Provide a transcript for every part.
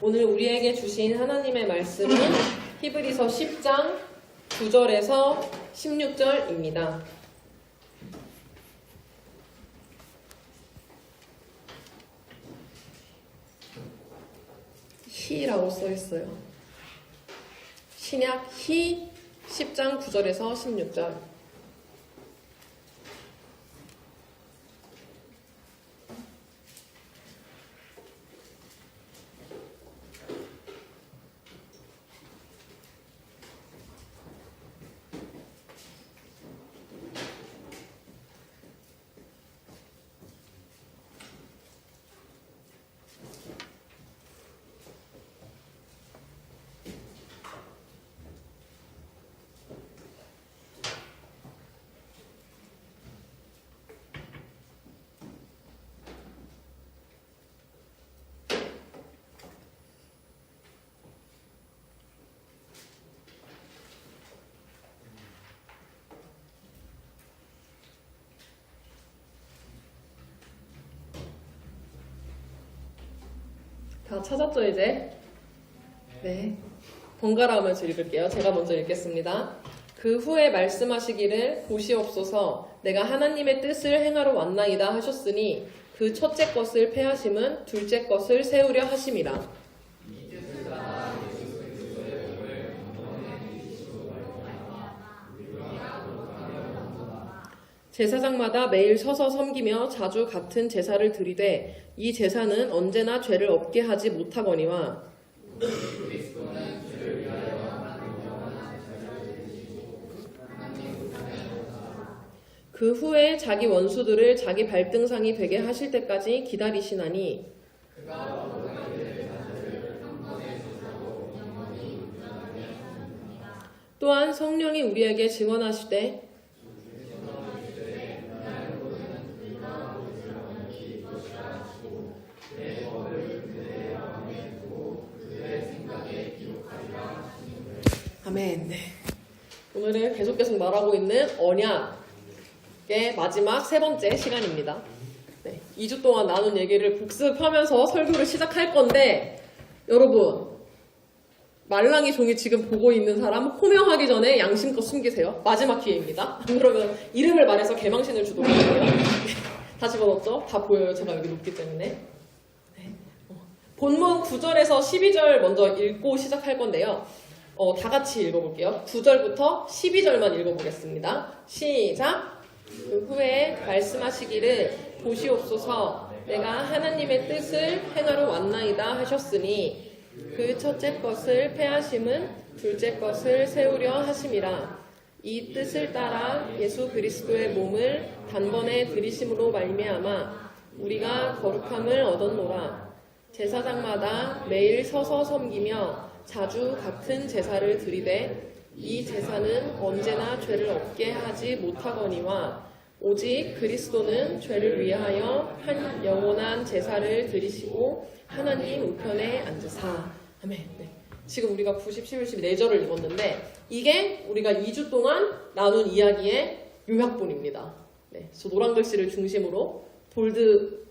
오늘 우리에게 주신 하나님의 말씀은 히브리서 10장 9절에서 16절입니다. 히라고 써 있어요. 신약 히 10장 9절에서 16절. 다 찾았죠, 이제? 네. 번갈아 가면서 읽을게요. 제가 먼저 읽겠습니다. 그 후에 말씀하시기를 보시옵소서 내가 하나님의 뜻을 행하러 왔나이다 하셨으니 그 첫째 것을 패하심은 둘째 것을 세우려 하심이라. 제사장마다 매일 서서 섬기며 자주 같은 제사를 드리되 이 제사는 언제나 죄를 없게 하지 못하거니와 그 후에 자기 원수들을 자기 발등상이 되게 하실 때까지 기다리시나니 또한 성령이 우리에게 증언하시되 아멘. 네. 오늘은 계속 말하고 있는 언약의 마지막 세 번째 시간입니다. 네. 2주 동안 나눈 얘기를 복습하면서 설교를 시작할 건데 여러분 말랑이 종이 지금 보고 있는 사람 호명하기 전에 양심껏 숨기세요. 마지막 기회입니다. 안 그러면 이름을 말해서 개망신을 주도록 할게요. 다 집어넣었죠? 다 보여요. 제가 여기 높기 때문에. 네. 본문 9절에서 12절 먼저 읽고 시작할 건데요. 다 같이 읽어볼게요. 9절부터 12절만 읽어보겠습니다. 시작! 그 후에 말씀하시기를 보시옵소서 내가 하나님의 뜻을 행하러 왔나이다 하셨으니 그 첫째 것을 패하심은 둘째 것을 세우려 하심이라. 이 뜻을 따라 예수 그리스도의 몸을 단번에 들이심으로 말미암아 우리가 거룩함을 얻었노라. 제사장마다 매일 서서 섬기며 자주 같은 제사를 드리되 이 제사는 언제나 죄를 없게 하지 못하거니와 오직 그리스도는 죄를 위하여 한 영원한 제사를 드리시고 하나님 우편에 앉으사. 아멘. 네. 지금 우리가 90, 11, 12, 4절을 읽었는데 이게 우리가 2주 동안 나눈 이야기의 요약본입니다. 네. 저 노란 글씨를 중심으로 볼드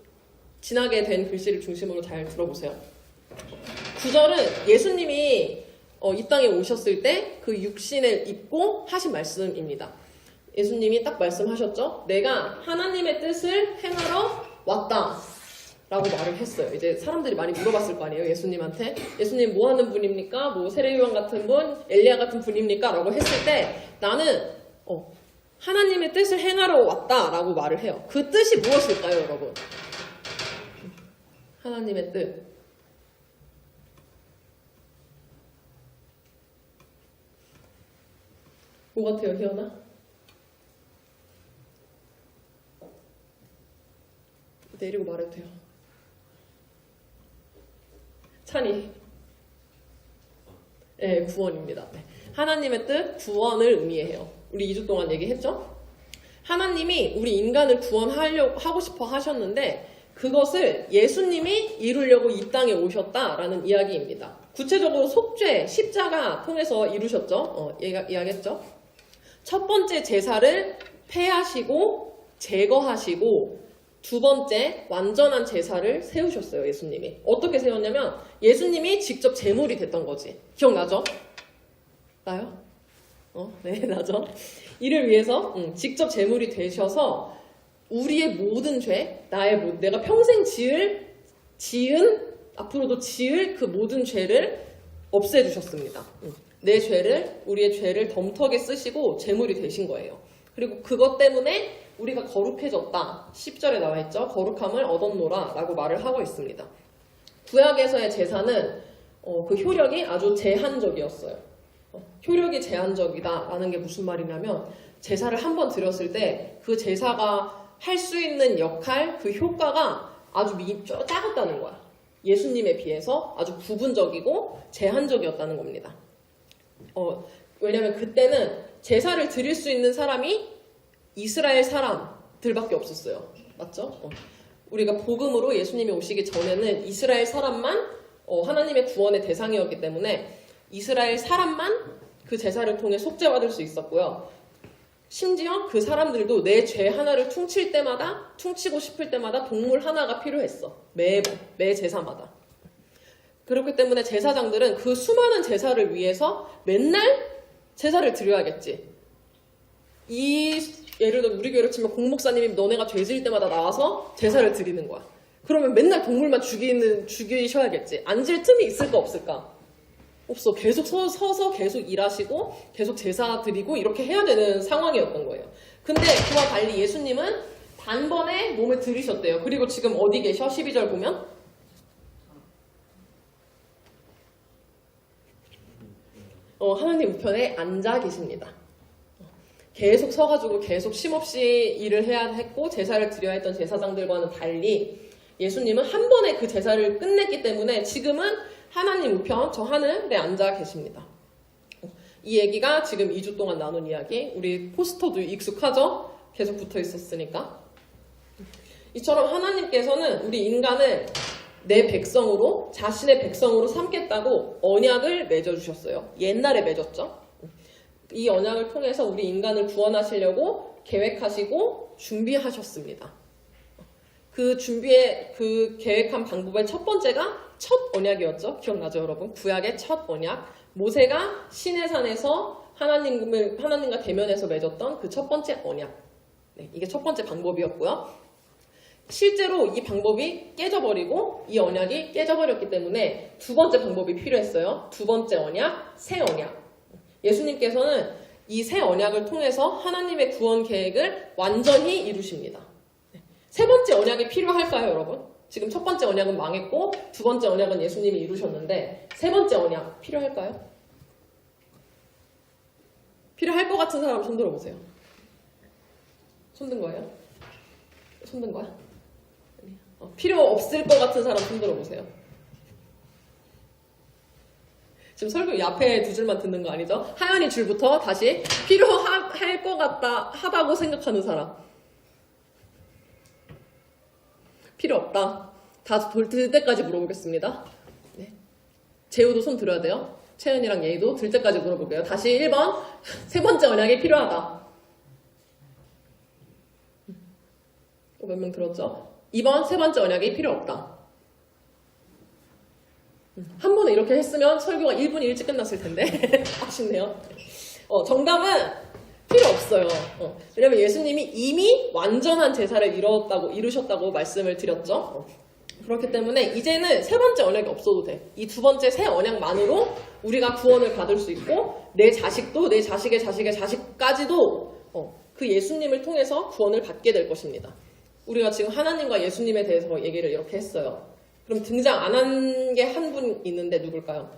진하게 된 글씨를 중심으로 잘 들어보세요. 9절은 예수님이 이 땅에 오셨을 때 그 육신을 입고 하신 말씀입니다. 예수님이 딱 말씀하셨죠. 내가 하나님의 뜻을 행하러 왔다 라고 말을 했어요. 이제 사람들이 많이 물어봤을 거 아니에요. 예수님한테. 예수님 뭐 하는 분입니까? 뭐 세례요한 같은 분, 엘리야 같은 분입니까? 라고 했을 때 나는 하나님의 뜻을 행하러 왔다 라고 말을 해요. 그 뜻이 무엇일까요, 여러분? 하나님의 뜻. 뭐 같아요, 희연아? 내리고 말해도 돼요. 찬이. 네, 구원입니다. 네. 하나님의 뜻, 구원을 의미해요. 우리 2주 동안 얘기했죠? 하나님이 우리 인간을 하고 싶어 하셨는데 그것을 예수님이 이루려고 이 땅에 오셨다라는 이야기입니다. 구체적으로 속죄, 십자가 통해서 이루셨죠? 이야기했죠? 첫 번째 제사를 폐하시고 제거하시고 두 번째 완전한 제사를 세우셨어요. 예수님이. 어떻게 세웠냐면 예수님이 직접 제물이 됐던 거지. 기억나죠? 나요? 네, 나죠? 이를 위해서 직접 제물이 되셔서 우리의 모든 죄, 내가 평생 지은 앞으로도 지을 그 모든 죄를 없애주셨습니다. 내 죄를, 우리의 죄를 덤터게 쓰시고 제물이 되신 거예요. 그리고 그것 때문에 우리가 거룩해졌다. 10절에 나와 있죠. 거룩함을 얻었노라 라고 말을 하고 있습니다. 구약에서의 제사는 그 효력이 아주 제한적이었어요. 효력이 제한적이다 라는 게 무슨 말이냐면 제사를 한번 드렸을 때 그 제사가 할 수 있는 역할, 그 효과가 아주 작았다는 거야. 예수님에 비해서 아주 부분적이고 제한적이었다는 겁니다. 왜냐면 그때는 제사를 드릴 수 있는 사람이 이스라엘 사람들밖에 없었어요. 맞죠? 우리가 복음으로 예수님이 오시기 전에는 이스라엘 사람만 하나님의 구원의 대상이었기 때문에 이스라엘 사람만 그 제사를 통해 속죄받을 수 있었고요. 심지어 그 사람들도 내 죄 하나를 퉁치고 싶을 때마다 동물 하나가 필요했어. 매번, 매 제사마다. 그렇기 때문에 제사장들은 그 수많은 제사를 위해서 맨날 제사를 드려야겠지. 예를 들어 우리 교회로 치면 공목사님이 너네가 죄 지을 때마다 나와서 제사를 드리는 거야. 그러면 맨날 동물만 죽이셔야겠지. 앉을 틈이 있을까 없을까? 없어. 계속 서서 계속 일하시고 계속 제사 드리고 이렇게 해야 되는 상황이었던 거예요. 근데 그와 달리 예수님은 단번에 몸을 들이셨대요. 그리고 지금 어디 계셔? 12절 보면 하나님 우편에 앉아 계십니다. 계속 서가지고 계속 쉼없이 일을 해야 했고 제사를 드려야 했던 제사장들과는 달리 예수님은 한 번에 그 제사를 끝냈기 때문에 지금은 하나님 우편 저 하늘에 앉아 계십니다. 이 얘기가 지금 2주 동안 나눈 이야기. 우리 포스터도 익숙하죠? 계속 붙어 있었으니까. 이처럼 하나님께서는 우리 인간을 내 백성으로, 자신의 백성으로 삼겠다고 언약을 맺어주셨어요. 옛날에 맺었죠. 이 언약을 통해서 우리 인간을 구원하시려고 계획하시고 준비하셨습니다. 그 계획한 방법의 첫 번째가 첫 언약이었죠. 기억나죠, 여러분? 구약의 첫 언약. 모세가 시내산에서 하나님과 대면해서 맺었던 그 첫 번째 언약. 네, 이게 첫 번째 방법이었고요. 실제로 이 방법이 깨져버리고 이 언약이 깨져버렸기 때문에 두 번째 방법이 필요했어요. 두 번째 언약, 새 언약. 예수님께서는 이 새 언약을 통해서 하나님의 구원 계획을 완전히 이루십니다. 세 번째 언약이 필요할까요, 여러분? 지금 첫 번째 언약은 망했고 두 번째 언약은 예수님이 이루셨는데 세 번째 언약 필요할까요? 필요할 것 같은 사람 손 들어보세요. 손 든 거예요? 손 든 거야? 필요 없을 것 같은 사람 손 들어보세요. 지금 설교 앞에 두 줄만 듣는 거 아니죠? 하연이 줄부터 다시 필요할 것 하다고 생각하는 사람. 필요 없다. 다 들 때까지 물어보겠습니다. 네. 재우도 손 들어야 돼요. 채연이랑 예희도 들 때까지 물어볼게요. 다시 1번. 세 번째 언약이 필요하다. 몇 명 들었죠? 2번. 세 번째 언약이 필요 없다. 한 번에 이렇게 했으면 설교가 1분 일찍 끝났을 텐데 아쉽네요. 정답은 필요 없어요. 왜냐면 예수님이 이미 완전한 제사를 이루셨다고 말씀을 드렸죠. 그렇기 때문에 이제는 세 번째 언약이 없어도 돼. 이 두 번째 새 언약만으로 우리가 구원을 받을 수 있고 내 자식도 내 자식의 자식의 자식까지도 그 예수님을 통해서 구원을 받게 될 것입니다. 우리가 지금 하나님과 예수님에 대해서 얘기를 이렇게 했어요. 그럼 등장 안 한 게 한 분 있는데 누굴까요?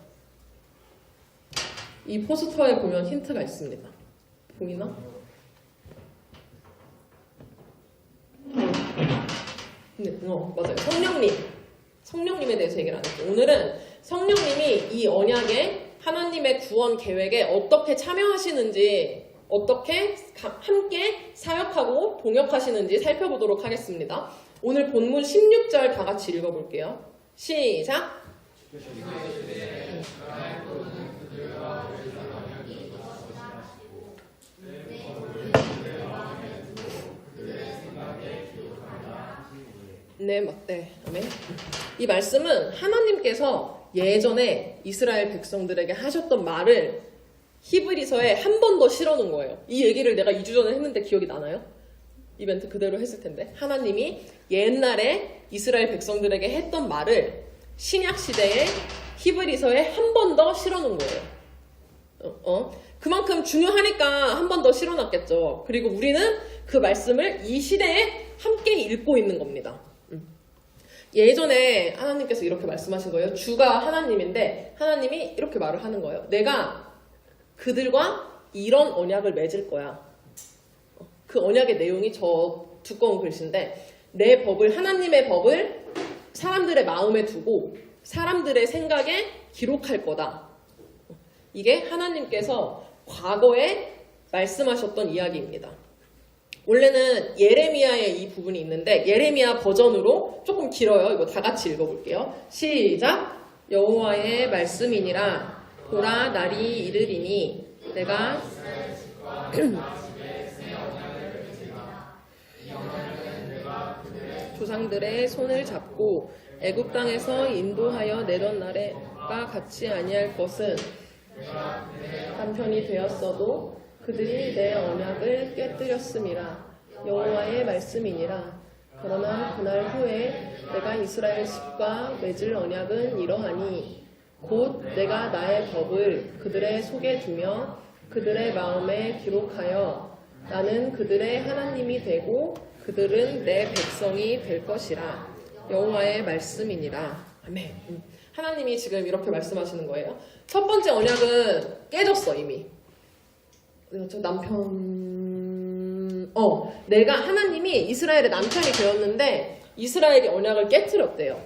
이 포스터에 보면 힌트가 있습니다. 보이나? 네, 맞아요. 성령님에 대해서 얘기를 안 했죠. 오늘은 성령님이 이 언약에 하나님의 구원 계획에 어떻게 참여하시는지, 어떻게 함께 사역하고 동역하시는지 살펴보도록 하겠습니다. 오늘 본문 16절 다 같이 읽어볼게요. 시작! 네. 아멘. 이 말씀은 하나님께서 예전에 이스라엘 백성들에게 하셨던 말을 히브리서에 한 번 더 실어놓은 거예요. 이 얘기를 내가 2주 전에 했는데 기억이 나나요? 이벤트 그대로 했을 텐데. 하나님이 옛날에 이스라엘 백성들에게 했던 말을 신약 시대에 히브리서에 한 번 더 실어놓은 거예요. 그만큼 중요하니까 한 번 더 실어놨겠죠. 그리고 우리는 그 말씀을 이 시대에 함께 읽고 있는 겁니다. 예전에 하나님께서 이렇게 말씀하신 거예요. 주가 하나님인데 하나님이 이렇게 말을 하는 거예요. 내가 그들과 이런 언약을 맺을 거야. 그 언약의 내용이 저 두꺼운 글씨인데 내 법을 하나님의 법을 사람들의 마음에 두고 사람들의 생각에 기록할 거다. 이게 하나님께서 과거에 말씀하셨던 이야기입니다. 원래는 예레미야의 이 부분이 있는데 예레미야 버전으로 조금 길어요. 이거 다 같이 읽어볼게요. 시작! 여호와의 말씀이니라. 보라 날이 이르리니 내가 조상들의 손을 잡고 애굽 땅에서 인도하여 내던 날과 같이 아니할 것은 한편이 되었어도 그들이 내 언약을 깨뜨렸음이라. 여호와의 말씀이니라. 그러나 그날 후에 내가 이스라엘 집과 맺을 언약은 이러하니 곧 내가 나의 법을 그들의 속에 두며 그들의 마음에 기록하여 나는 그들의 하나님이 되고 그들은 내 백성이 될 것이라. 여호와의 말씀이니라. 아멘. 하나님이 지금 이렇게 말씀하시는 거예요. 첫 번째 언약은 깨졌어 이미. 저 내가 하나님이 이스라엘의 남편이 되었는데 이스라엘이 언약을 깨트렸대요.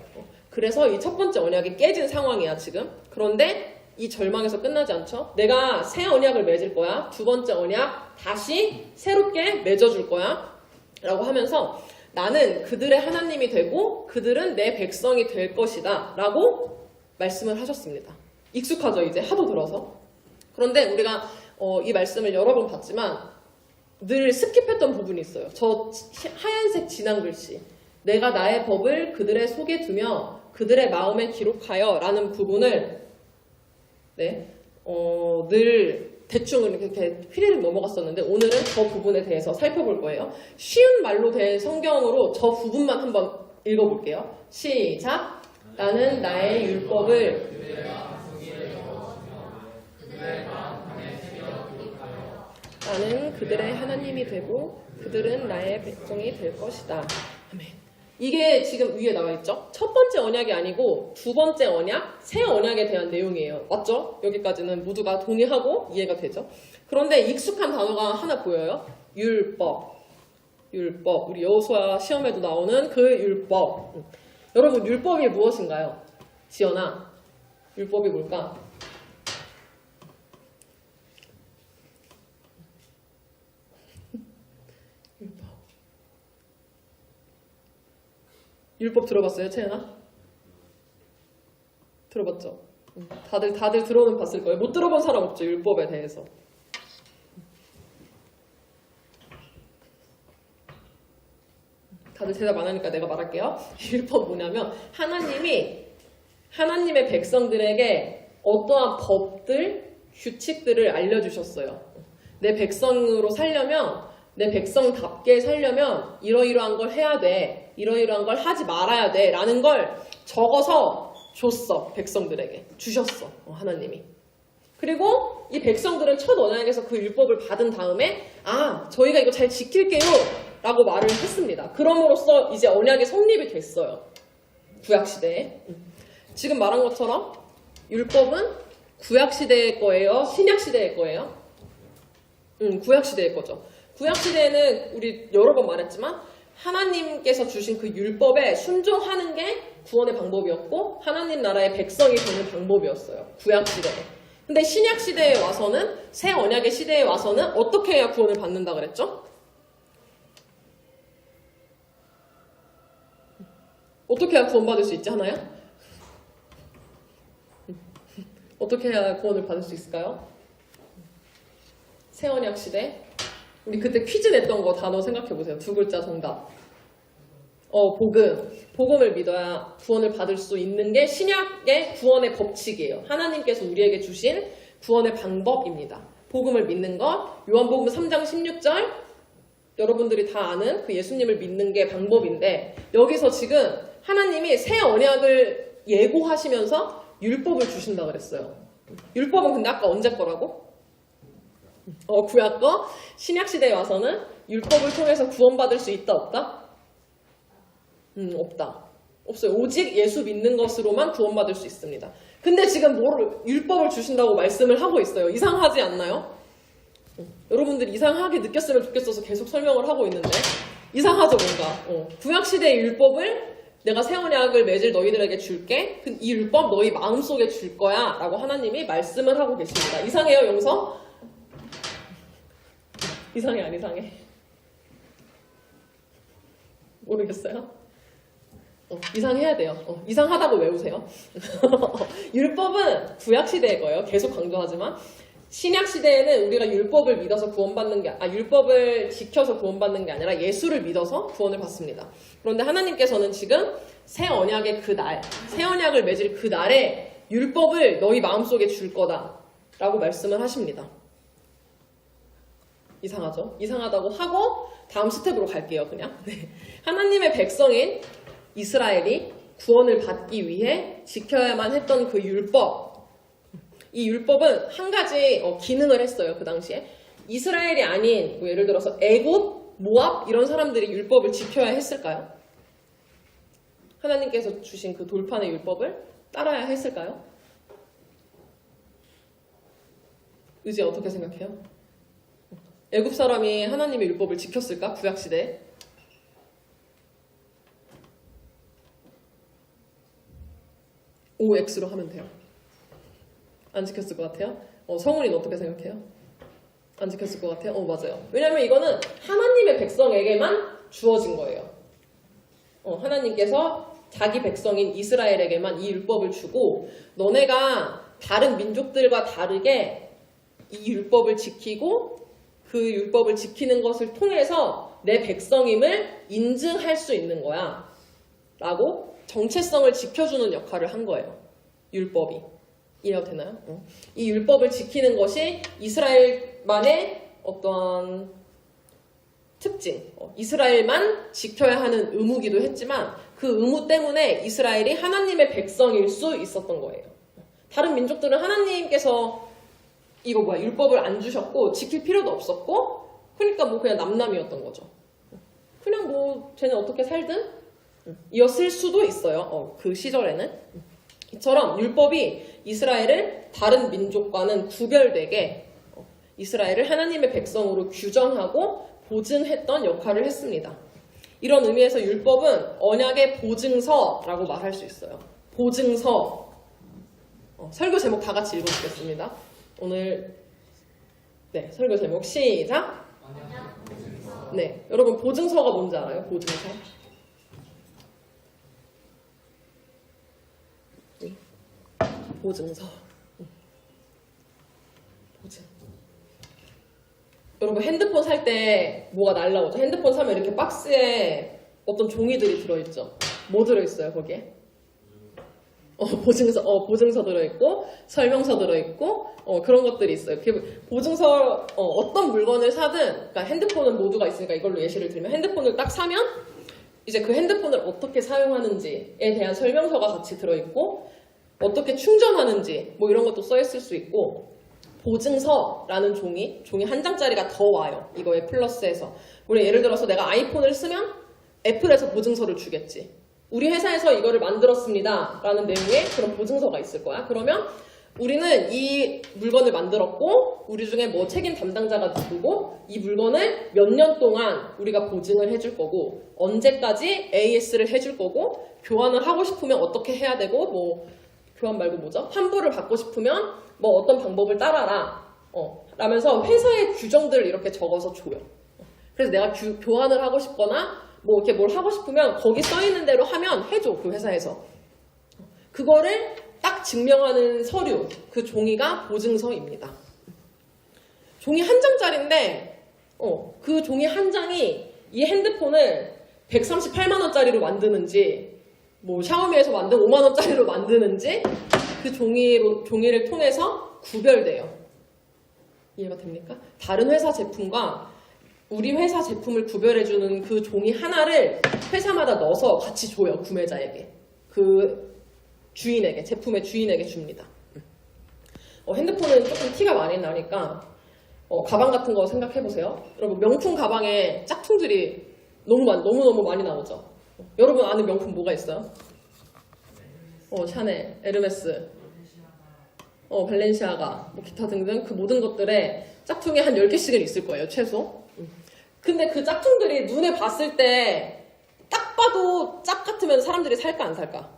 그래서 이 첫 번째 언약이 깨진 상황이야 지금. 그런데 이 절망에서 끝나지 않죠. 내가 새 언약을 맺을 거야. 두 번째 언약 다시 새롭게 맺어줄 거야 라고 하면서 나는 그들의 하나님이 되고 그들은 내 백성이 될 것이다 라고 말씀을 하셨습니다. 익숙하죠 이제 하도 들어서. 그런데 우리가 이 말씀을 여러 번 봤지만 늘 스킵했던 부분이 있어요. 저 하얀색 진한 글씨. 내가 나의 법을 그들의 속에 두며 그들의 마음에 기록하여 라는 부분을 늘 대충 이렇게 휘리릭 넘어갔었는데 오늘은 저 부분에 대해서 살펴볼 거예요. 쉬운 말로 된 성경으로 저 부분만 한번 읽어볼게요. 시작! 나는 나의 율법을 나는 그들의 하나님이 되고 그들은 나의 백성이 될 것이다. 아멘. 이게 지금 위에 나와 있죠? 첫 번째 언약이 아니고 두 번째 언약, 새 언약에 대한 내용이에요. 맞죠? 여기까지는 모두가 동의하고 이해가 되죠? 그런데 익숙한 단어가 하나 보여요. 율법. 우리 여호수아 시험에도 나오는 그 율법. 여러분 율법이 무엇인가요? 지연아, 율법이 뭘까? 율법 들어봤어요, 채연아? 들어봤죠? 다들 들어는 봤을 거예요. 못 들어본 사람 없죠, 율법에 대해서. 다들 대답 안 하니까 내가 말할게요. 율법 뭐냐면 하나님이 하나님의 백성들에게 어떠한 법들, 규칙들을 알려주셨어요. 내 백성으로 살려면 내 백성답게 살려면 이러이러한 걸 해야 돼. 이러이러한 걸 하지 말아야 돼. 라는 걸 적어서 줬어. 백성들에게. 주셨어. 하나님이. 그리고 이 백성들은 첫 언약에서 그 율법을 받은 다음에 저희가 이거 잘 지킬게요. 라고 말을 했습니다. 그럼으로써 이제 언약이 성립이 됐어요. 구약시대에. 지금 말한 것처럼 율법은 구약시대의 거예요? 신약시대의 거예요? 구약시대의 거죠. 구약시대에는 우리 여러 번 말했지만 하나님께서 주신 그 율법에 순종하는 게 구원의 방법이었고 하나님 나라의 백성이 되는 방법이었어요. 구약시대에. 근데 신약시대에 와서는 새 언약의 시대에 와서는 어떻게 해야 구원을 받는다 그랬죠? 어떻게 해야 구원받을 수 있지 하나요? 어떻게 해야 구원을 받을 수 있을까요? 새 언약 시대. 우리 그때 퀴즈 냈던 거 단어 생각해보세요. 두 글자 정답. 복음을 믿어야 구원을 받을 수 있는 게 신약의 구원의 법칙이에요. 하나님께서 우리에게 주신 구원의 방법입니다. 복음을 믿는 것, 요한복음 3장 16절, 여러분들이 다 아는 그 예수님을 믿는 게 방법인데, 여기서 지금 하나님이 새 언약을 예고하시면서 율법을 주신다 그랬어요. 율법은 근데 아까 언제 거라고? 구약 거? 신약 시대에 와서는 율법을 통해서 구원받을 수 있다 없다? 없다. 없어요. 오직 예수 믿는 것으로만 구원받을 수 있습니다. 근데 지금 율법을 주신다고 말씀을 하고 있어요. 이상하지 않나요? 여러분들이 이상하게 느꼈으면 좋겠어서 계속 설명을 하고 있는데 이상하죠 뭔가. 구약시대의 율법을 내가 새 언약을 맺을 너희들에게 줄게. 이 율법 너희 마음속에 줄 거야 라고 하나님이 말씀을 하고 계십니다. 이상해요 용서? 이상해 안 이상해? 모르겠어요? 이상해야 돼요. 이상하다고 외우세요. 율법은 구약시대의 거예요. 계속 강조하지만 신약시대에는 우리가 율법을 믿어서 구원받는 게 율법을 지켜서 구원받는 게 아니라 예수를 믿어서 구원을 받습니다. 그런데 하나님께서는 지금 새 언약의 그날, 새 언약을 맺을 그날에 율법을 너희 마음속에 줄 거다 라고 말씀을 하십니다. 이상하죠? 이상하다고 하고 다음 스텝으로 갈게요. 그냥 하나님의 백성인 이스라엘이 구원을 받기 위해 지켜야만 했던 그 율법, 이 율법은 한 가지 기능을 했어요. 그 당시에 이스라엘이 아닌 뭐 예를 들어서 애굽, 모압 이런 사람들이 율법을 지켜야 했을까요? 하나님께서 주신 그 돌판의 율법을 따라야 했을까요? 의지 어떻게 생각해요? 애굽 사람이 하나님의 율법을 지켰을까? 구약시대에? OX로 하면 돼요. 안 지켰을 것 같아요? 성훈이는 어떻게 생각해요? 안 지켰을 것 같아요? 맞아요. 왜냐면 이거는 하나님의 백성에게만 주어진 거예요. 하나님께서 자기 백성인 이스라엘에게만 이 율법을 주고 너네가 다른 민족들과 다르게 이 율법을 지키고 그 율법을 지키는 것을 통해서 내 백성임을 인증할 수 있는 거야 라고 정체성을 지켜주는 역할을 한 거예요. 율법이. 이해가 되나요? 이 율법을 지키는 것이 이스라엘만의 어떤 특징, 이스라엘만 지켜야 하는 의무기도 했지만 그 의무 때문에 이스라엘이 하나님의 백성일 수 있었던 거예요. 다른 민족들은 하나님께서 이거 율법을 안 주셨고 지킬 필요도 없었고 그러니까 그냥 남남이었던 거죠. 그냥 쟤는 어떻게 살든 이었을 수도 있어요. 그 시절에는. 이처럼 율법이 이스라엘을 다른 민족과는 구별되게 이스라엘을 하나님의 백성으로 규정하고 보증했던 역할을 했습니다. 이런 의미에서 율법은 언약의 보증서라고 말할 수 있어요. 보증서. 설교 제목 다 같이 읽어보겠습니다. 오늘 설교 제목 시작. 네, 여러분 보증서가 뭔지 알아요? 보증서. 보증서. 보증. 여러분 핸드폰 살 때 뭐가 날라오죠? 핸드폰 사면 이렇게 박스에 어떤 종이들이 들어있죠? 뭐 들어있어요 거기에? 보증서 들어있고 설명서 들어있고 그런 것들이 있어요. 보증서 어떤 물건을 사든 그러니까 핸드폰은 모두가 있으니까 이걸로 예시를 들면 핸드폰을 딱 사면 이제 그 핸드폰을 어떻게 사용하는지에 대한 설명서가 같이 들어있고 어떻게 충전하는지 이런 것도 써있을 수 있고 보증서라는 종이 한 장짜리가 더 와요. 이거에 플러스해서 우리 예를 들어서 내가 아이폰을 쓰면 애플에서 보증서를 주겠지. 우리 회사에서 이거를 만들었습니다 라는 내용의 그런 보증서가 있을 거야. 그러면 우리는 이 물건을 만들었고 우리 중에 책임 담당자가 누구고 이 물건을 몇 년 동안 우리가 보증을 해줄 거고 언제까지 AS를 해줄 거고 교환을 하고 싶으면 어떻게 해야 되고 교환 말고 환불을 받고 싶으면 어떤 방법을 따라라 라면서 회사의 규정들을 이렇게 적어서 줘요. 그래서 내가 교환을 하고 싶거나 이렇게 뭘 하고 싶으면 거기 써있는 대로 하면 해줘. 그 회사에서. 그거를 딱 증명하는 서류, 그 종이가 보증서입니다. 종이 한 장짜리인데 그 종이 한 장이 이 핸드폰을 138만 원짜리로 만드는지 뭐 샤오미에서 만든 5만 원짜리로 만드는지 그 종이를 통해서 구별돼요. 이해가 됩니까? 다른 회사 제품과 우리 회사 제품을 구별해주는 그 종이 하나를 회사마다 넣어서 같이 줘요. 구매자에게. 그 주인에게, 제품의 주인에게 줍니다. 핸드폰은 조금 티가 많이 나니까 가방 같은 거 생각해보세요. 여러분 명품 가방에 짝퉁들이 너무너무 많이 나오죠. 여러분 아는 명품 뭐가 있어요? 샤넬, 에르메스, 발렌시아가, 뭐 기타 등등 그 모든 것들에 짝퉁이 한 10개씩은 있을 거예요, 최소. 근데 그 짝퉁들이 눈에 봤을 때 딱 봐도 짝 같으면 사람들이 살까 안 살까?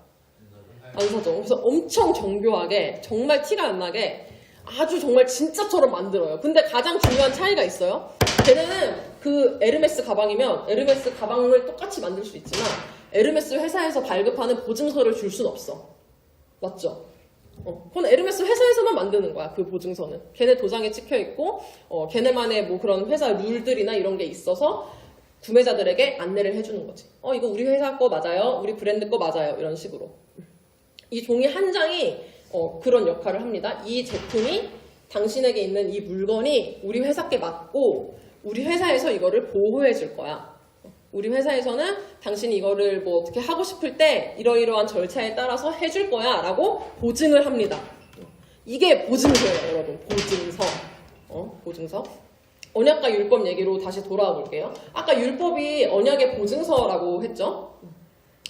안 사죠. 그래서 엄청 정교하게, 정말 티가 안 나게 아주 정말 진짜처럼 만들어요. 근데 가장 중요한 차이가 있어요. 걔네는 그 에르메스 가방이면 에르메스 가방을 똑같이 만들 수 있지만 에르메스 회사에서 발급하는 보증서를 줄 순 없어. 맞죠? 그건 에르메스 회사에서만 만드는 거야, 그 보증서는. 걔네 도장에 찍혀 있고, 걔네만의 뭐 그런 회사 룰들이나 이런 게 있어서 구매자들에게 안내를 해주는 거지. 이거 우리 회사 거 맞아요? 우리 브랜드 거 맞아요? 이런 식으로. 이 종이 한 장이 그런 역할을 합니다. 이 제품이 당신에게 있는 이 물건이 우리 회사께 맞고 우리 회사에서 이거를 보호해 줄 거야. 우리 회사에서는 당신이 이거를 뭐 어떻게 하고 싶을 때 이러이러한 절차에 따라서 해줄 거야 라고 보증을 합니다. 이게 보증서예요, 여러분. 보증서. 보증서. 언약과 율법 얘기로 다시 돌아와 볼게요. 아까 율법이 언약의 보증서라고 했죠.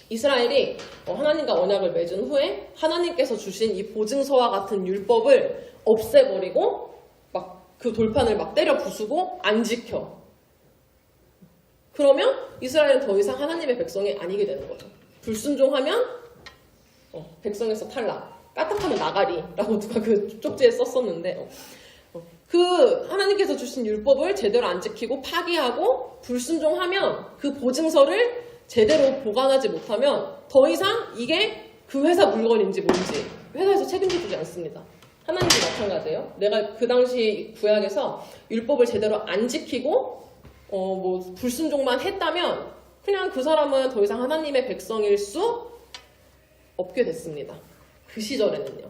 이스라엘이 하나님과 언약을 맺은 후에 하나님께서 주신 이 보증서와 같은 율법을 없애버리고 막 그 돌판을 막 때려 부수고 안 지켜. 그러면 이스라엘은 더 이상 하나님의 백성이 아니게 되는 거죠. 불순종하면 백성에서 탈락. 까딱하면 나가리라고 누가 그 쪽지에 썼었는데 그 하나님께서 주신 율법을 제대로 안 지키고 파기하고 불순종하면 그 보증서를 제대로 보관하지 못하면 더 이상 이게 그 회사 물건인지 뭔지 회사에서 책임져주지 않습니다. 하나님도 마찬가지예요. 내가 그 당시 구약에서 율법을 제대로 안 지키고 뭐 불순종만 했다면 그냥 그 사람은 더 이상 하나님의 백성일 수 없게 됐습니다. 그 시절에는요.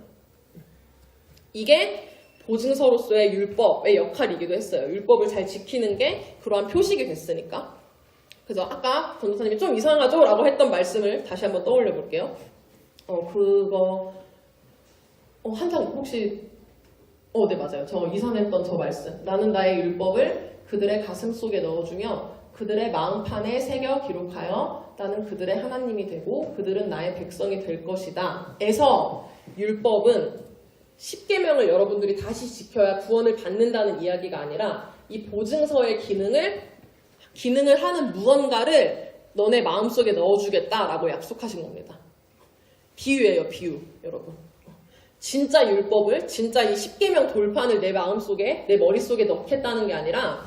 이게 보증서로서의 율법의 역할이기도 했어요. 율법을 잘 지키는 게 그러한 표식이 됐으니까. 그래서 아까 전도사님이 좀 이상하죠? 라고 했던 말씀을 다시 한번 떠올려 볼게요. 한 장 혹시 네 맞아요. 저 이산했던 저 말씀. 나는 나의 율법을 그들의 가슴 속에 넣어주며 그들의 마음판에 새겨 기록하여 나는 그들의 하나님이 되고 그들은 나의 백성이 될 것이다. 에서 율법은 10계명을 여러분들이 다시 지켜야 구원을 받는다는 이야기가 아니라 이 보증서의 기능을 하는 무언가를 너네 마음속에 넣어주겠다라고 약속하신 겁니다. 비유예요, 비유, 여러분. 진짜 율법을, 진짜 이 10계명 돌판을 내 마음속에, 내 머릿속에 넣겠다는 게 아니라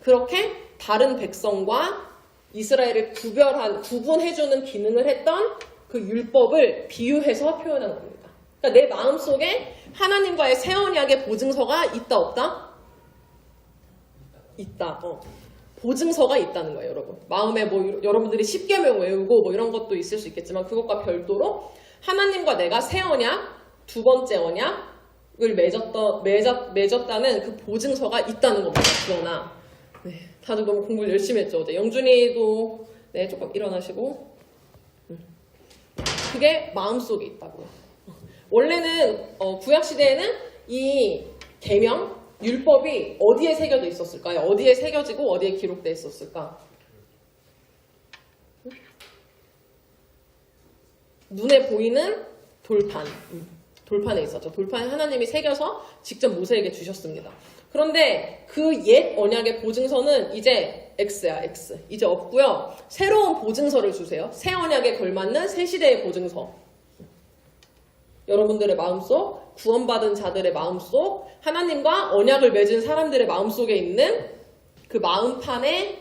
그렇게 다른 백성과 이스라엘을 구분해주는 기능을 했던 그 율법을 비유해서 표현한 겁니다. 그러니까 내 마음속에 하나님과의 새 언약의 보증서가 있다, 없다? 있다. 보증서가 있다는 거예요, 여러분. 마음에 뭐 여러분들이 10계명 외우고 뭐 이런 것도 있을 수 있겠지만 그것과 별도로 하나님과 내가 새 언약, 두 번째 언약을 맺었다는 그 보증서가 있다는 겁니다. 그러나 다들 너무 공부를 열심히 했죠. 어제 영준이도 조금 일어나시고 그게 마음속에 있다고요. 원래는 구약시대에는 이 계명, 율법이 어디에 새겨져 있었을까요? 어디에 새겨지고 어디에 기록되어 있었을까? 눈에 보이는 돌판. 돌판에 있었죠. 돌판에 하나님이 새겨서 직접 모세에게 주셨습니다. 그런데 그 옛 언약의 보증서는 이제 X야, X. 이제 없고요. 새로운 보증서를 주세요. 새 언약에 걸맞는 새 시대의 보증서. 여러분들의 마음속, 구원받은 자들의 마음속, 하나님과 언약을 맺은 사람들의 마음속에 있는 그 마음판의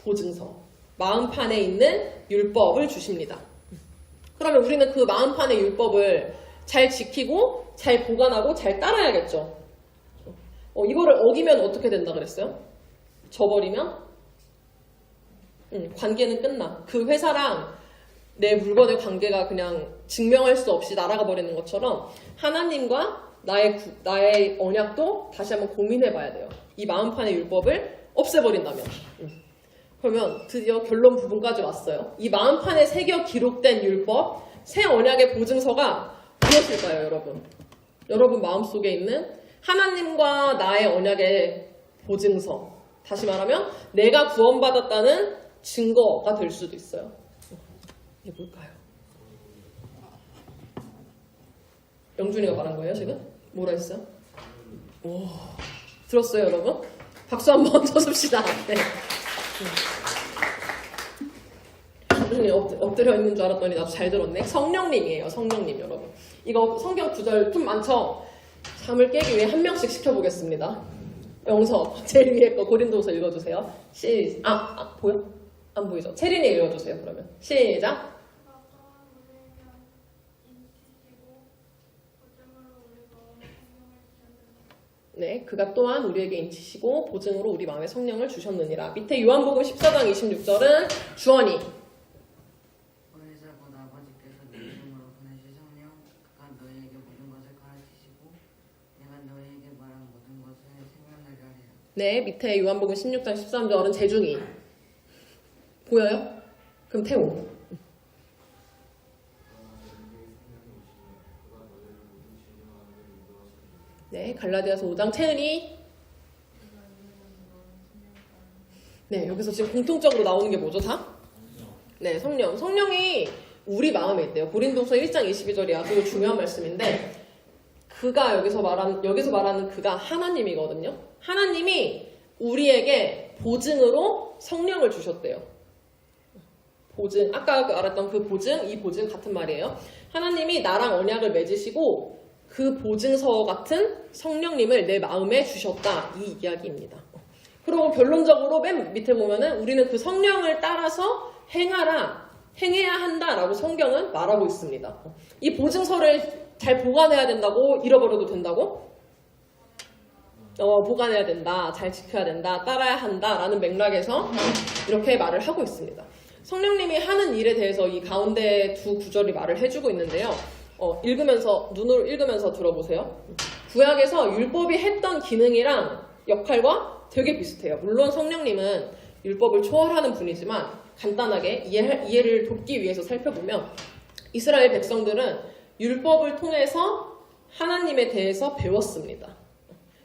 보증서, 마음판에 있는 율법을 주십니다. 그러면 우리는 그 마음판의 율법을 잘 지키고 잘 보관하고 잘 따라야겠죠. 이거를 어기면 어떻게 된다 그랬어요? 저버리면 관계는 끝나. 그 회사랑 내 물건의 관계가 그냥 증명할 수 없이 날아가 버리는 것처럼 하나님과 나의 언약도 다시 한번 고민해 봐야 돼요. 이 마음판의 율법을 없애버린다면. 그러면 드디어 결론 부분까지 왔어요. 이 마음판에 새겨 기록된 율법, 새 언약의 보증서가 무엇일까요, 여러분? 여러분 마음속에 있는 하나님과 나의 언약의 보증서. 다시 말하면 내가 구원받았다는 증거가 될 수도 있어요. 이게 뭘까요? 영준이가 말한 거예요, 지금? 뭐라 했어요? 오, 들었어요, 여러분? 박수 한번 쳐줍시다. 네. 영준이 엎드려 있는 줄 알았더니 나도 잘 들었네. 성령님이에요, 성령님, 여러분. 이거 성경 구절 좀 많죠? 잠을 깨기 위해 한 명씩 시켜보겠습니다. 영서, 제일 위에 거 고린도서 읽어주세요. 보여? 안 보이죠? 체린이 읽어주세요, 그러면. 시작. 네, 그가 또한 우리에게 인치시고 보증으로 우리 마음에 성령을 주셨느니라. 밑에 요한복음 14장 26절은 주원이. 보혜사 곧 아버지께서 내 이름으로 보내신 성령, 그가 너희에게 모든 것을 가르치시고 내가 너희에게 말한 모든 것을 생각나게 하리라. 네, 밑에 요한복음 16장 13절은 재중이. 보여요? 그럼 태호. 네, 갈라디아서 5장 채은이. 네, 여기서 지금 공통적으로 나오는 게 뭐죠, 다? 네, 성령. 성령이 우리 마음에 있대요. 고린도서 1장 22절이 아주 중요한 말씀인데, 그가 여기서 말하는 그가 하나님이거든요. 하나님이 우리에게 보증으로 성령을 주셨대요. 보증, 아까 알았던 그 보증, 이 보증 같은 말이에요. 하나님이 나랑 언약을 맺으시고 그 보증서 같은 성령님을 내 마음에 주셨다, 이 이야기입니다. 그리고 결론적으로 맨 밑에 보면은 우리는 그 성령을 따라서 행해야 한다라고 성경은 말하고 있습니다. 이 보증서를 잘 보관해야 된다고? 잃어버려도 된다고? 보관해야 된다, 잘 지켜야 된다, 따라야 한다라는 맥락에서 이렇게 말을 하고 있습니다. 성령님이 하는 일에 대해서 이 가운데 두 구절이 말을 해주고 있는데요. 눈으로 읽으면서 들어보세요. 구약에서 율법이 했던 기능이랑 역할과 되게 비슷해요. 물론 성령님은 율법을 초월하는 분이지만 간단하게 이해를 돕기 위해서 살펴보면 이스라엘 백성들은 율법을 통해서 하나님에 대해서 배웠습니다.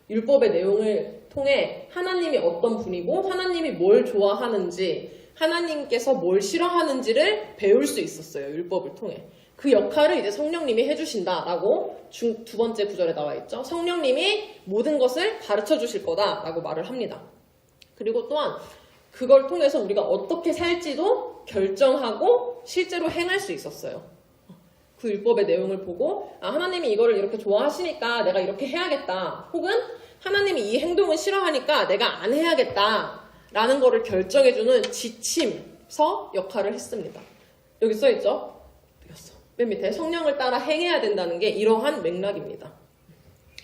율법의 내용을 통해 하나님이 어떤 분이고 하나님이 뭘 좋아하는지 하나님께서 뭘 싫어하는지를 배울 수 있었어요. 율법을 통해. 그 역할을 이제 성령님이 해주신다라고 두 번째 구절에 나와 있죠. 성령님이 모든 것을 가르쳐 주실 거다라고 말을 합니다. 그리고 또한 그걸 통해서 우리가 어떻게 살지도 결정하고 실제로 행할 수 있었어요. 그 율법의 내용을 보고 하나님이 이거를 이렇게 좋아하시니까 내가 이렇게 해야겠다. 혹은 하나님이 이 행동을 싫어하니까 내가 안 해야겠다. 라는 거를 결정해주는 지침서 역할을 했습니다. 여기 써있죠? 맨 밑에 성령을 따라 행해야 된다는 게 이러한 맥락입니다.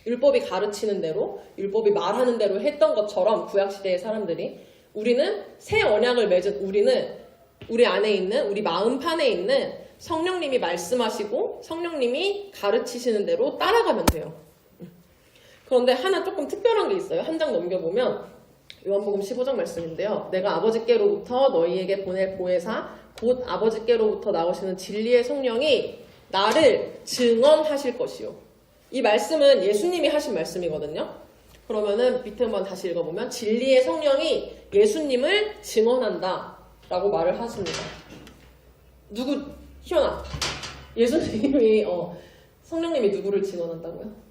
율법이 가르치는 대로, 율법이 말하는 대로 했던 것처럼 구약시대의 사람들이 우리는 새 언약을 맺은 우리 안에 있는, 우리 마음판에 있는 성령님이 말씀하시고 성령님이 가르치시는 대로 따라가면 돼요. 그런데 하나 조금 특별한 게 있어요. 한 장 넘겨보면 요한복음 15장 말씀인데요. 내가 아버지께로부터 너희에게 보낼 보혜사 곧 아버지께로부터 나오시는 진리의 성령이 나를 증언하실 것이요. 이 말씀은 예수님이 하신 말씀이거든요. 그러면은 밑에 한번 다시 읽어보면 진리의 성령이 예수님을 증언한다 라고 말을 하십니다. 희연아, 예수님이 성령님이 누구를 증언한다고요?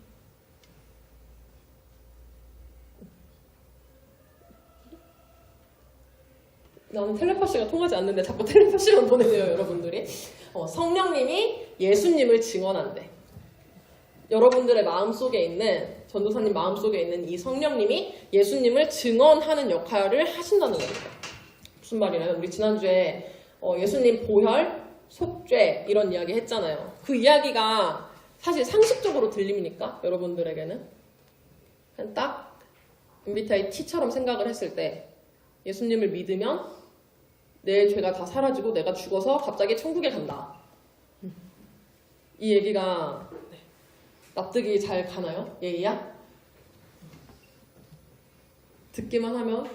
나는 텔레파시가 통하지 않는데 자꾸 텔레파시만 보내네요, 여러분들이. 성령님이 예수님을 증언한대. 여러분들의 마음속에 있는, 전도사님 마음속에 있는 이 성령님이 예수님을 증언하는 역할을 하신다는 겁니다. 무슨 말이냐면 우리 지난주에 예수님 보혈, 속죄 이런 이야기 했잖아요. 그 이야기가 사실 상식적으로 들립니까? 여러분들에게는? 그냥 딱 MBTI T처럼 생각을 했을 때 예수님을 믿으면 내 죄가 다 사라지고 내가 죽어서 갑자기 천국에 간다. 이 얘기가 납득이 잘 가나요? 예이야? 듣기만 하면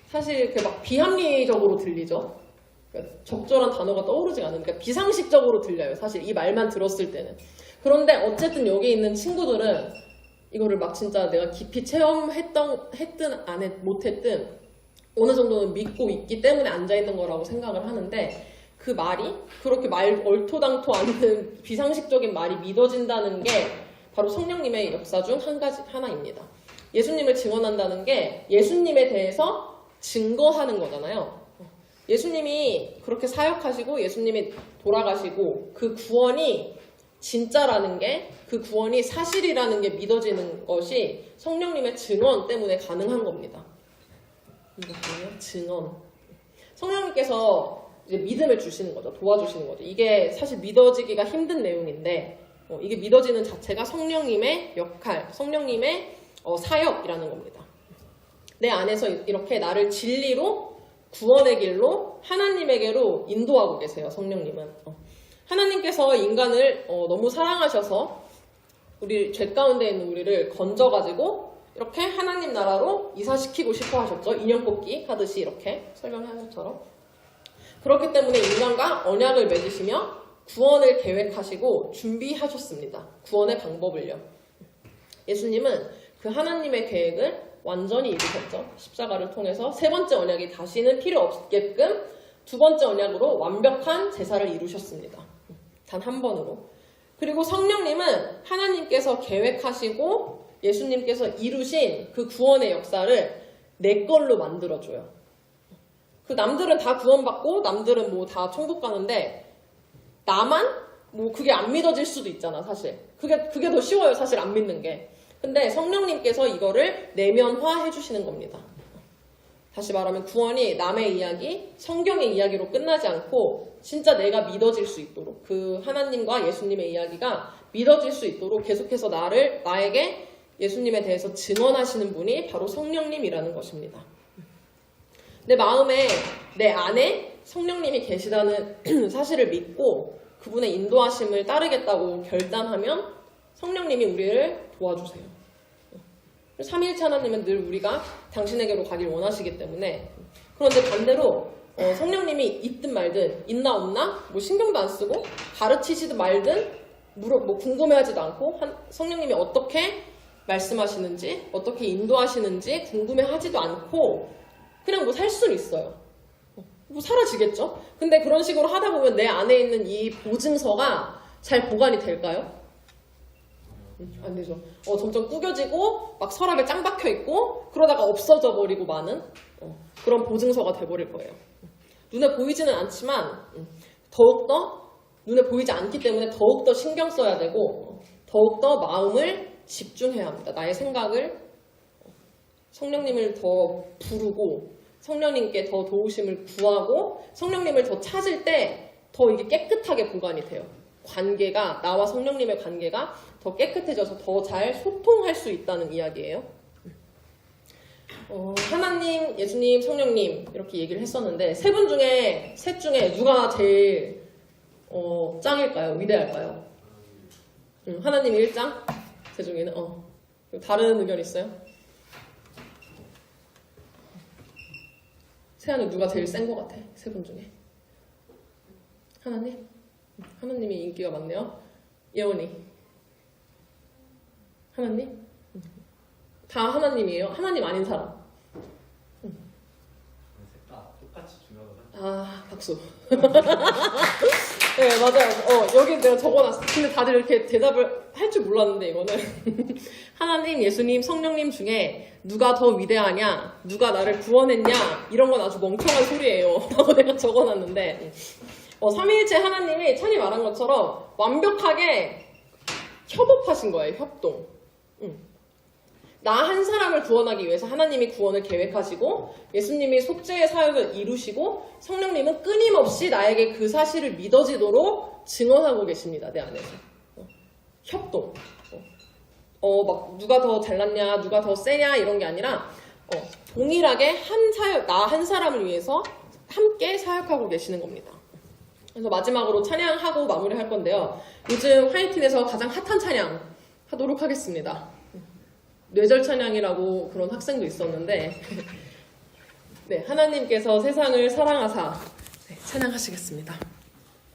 사실 막 비합리적으로 들리죠. 그러니까 적절한 단어가 떠오르지 않으니까 그러니까 비상식적으로 들려요. 사실 이 말만 들었을 때는. 그런데 어쨌든 여기 있는 친구들은 이거를 막 진짜 내가 깊이 체험했든 못했든 어느 정도는 믿고 있기 때문에 앉아있는 거라고 생각을 하는데 그 말이 그렇게 얼토당토 않는 비상식적인 말이 믿어진다는 게 바로 성령님의 역사 중 하나입니다. 예수님을 증언한다는 게 예수님에 대해서 증거하는 거잖아요. 예수님이 그렇게 사역하시고 예수님이 돌아가시고 그 구원이 진짜라는 게 그 구원이 사실이라는 게 믿어지는 것이 성령님의 증언 때문에 가능한 겁니다. 이거거든요. 증언. 성령님께서 이제 믿음을 주시는 거죠. 도와주시는 거죠. 이게 사실 믿어지기가 힘든 내용인데 이게 믿어지는 자체가 성령님의 역할, 성령님의 사역이라는 겁니다. 내 안에서 이렇게 나를 진리로 구원의 길로 하나님에게로 인도하고 계세요. 성령님은. 하나님께서 인간을 너무 사랑하셔서 우리 죄 가운데 있는 우리를 건져가지고 이렇게 하나님 나라로 이사시키고 싶어 하셨죠. 인형 뽑기 하듯이 이렇게 설명하는 것처럼. 그렇기 때문에 인간과 언약을 맺으시며 구원을 계획하시고 준비하셨습니다. 구원의 방법을요. 예수님은 그 하나님의 계획을 완전히 이루셨죠. 십자가를 통해서 세 번째 언약이 다시는 필요 없게끔 두 번째 언약으로 완벽한 제사를 이루셨습니다. 단 한 번으로. 그리고 성령님은 하나님께서 계획하시고 예수님께서 이루신 그 구원의 역사를 내 걸로 만들어줘요. 그 남들은 다 구원받고 남들은 뭐 다 천국 가는데 나만 뭐 그게 안 믿어질 수도 있잖아 사실. 그게 더 쉬워요 사실 안 믿는 게. 근데 성령님께서 이거를 내면화해 주시는 겁니다. 다시 말하면 구원이 남의 이야기, 성경의 이야기로 끝나지 않고 진짜 내가 믿어질 수 있도록 그 하나님과 예수님의 이야기가 믿어질 수 있도록 계속해서 나에게 예수님에 대해서 증언하시는 분이 바로 성령님이라는 것입니다. 내 마음에, 내 안에 성령님이 계시다는 사실을 믿고 그분의 인도하심을 따르겠다고 결단하면 성령님이 우리를 도와주세요. 삼위일체 하나님은 늘 우리가 당신에게로 가길 원하시기 때문에. 그런데 반대로 성령님이 있든 말든 있나 없나 뭐 신경도 안 쓰고 가르치시든 말든 뭐 궁금해하지도 않고 성령님이 어떻게 말씀하시는지 어떻게 인도하시는지 궁금해하지도 않고 그냥 뭐 살 수는 있어요. 뭐 사라지겠죠? 근데 그런 식으로 하다 보면 내 안에 있는 이 보증서가 잘 보관이 될까요? 안 되죠. 점점 구겨지고 막 서랍에 짱 박혀 있고 그러다가 없어져 버리고 마는 그런 보증서가 돼버릴 거예요. 눈에 보이지는 않지만 더욱더 눈에 보이지 않기 때문에 더욱더 신경 써야 되고 더욱더 마음을 집중해야 합니다. 나의 생각을 성령님을 더 부르고 성령님께 더 도우심을 구하고 성령님을 더 찾을 때 더 이게 깨끗하게 보관이 돼요. 관계가 나와 성령님의 관계가 더 깨끗해져서 더 잘 소통할 수 있다는 이야기예요. 하나님, 예수님, 성령님 이렇게 얘기를 했었는데 셋 중에 누가 제일 짱일까요? 위대할까요? 하나님이 1장? 제 중에는 다른 의견 있어요? 세아는 누가 제일 센 것 같아? 세 분 중에 하나님? 하나님이 인기가 많네요. 예원이 하나님? 다 하나님이에요? 하나님 아닌 사람? 다 똑같이 중요하다. 아, 박수. 네, 맞아요. 여기 내가 적어놨어. 근데 다들 이렇게 대답을 할 줄 몰랐는데, 이거는. 하나님, 예수님, 성령님 중에 누가 더 위대하냐? 누가 나를 구원했냐? 이런 건 아주 멍청한 소리예요. 라고 내가 적어놨는데. 삼위일체 하나님이 찬이 말한 것처럼 완벽하게 협업하신 거예요. 협동. 나 한 사람을 구원하기 위해서 하나님이 구원을 계획하시고 예수님이 속죄의 사역을 이루시고 성령님은 끊임없이 나에게 그 사실을 믿어지도록 증언하고 계십니다. 내 안에서. 협동. 막 누가 더 잘났냐 누가 더 세냐 이런 게 아니라 동일하게 나 한 사람을 위해서 함께 사역하고 계시는 겁니다. 그래서 마지막으로 찬양하고 마무리할 건데요. 요즘 화이틴에서 가장 핫한 찬양 하도록 하겠습니다. 뇌절 찬양이라고 그런 학생도 있었는데 네, 하나님께서 세상을 사랑하사 네, 찬양하시겠습니다.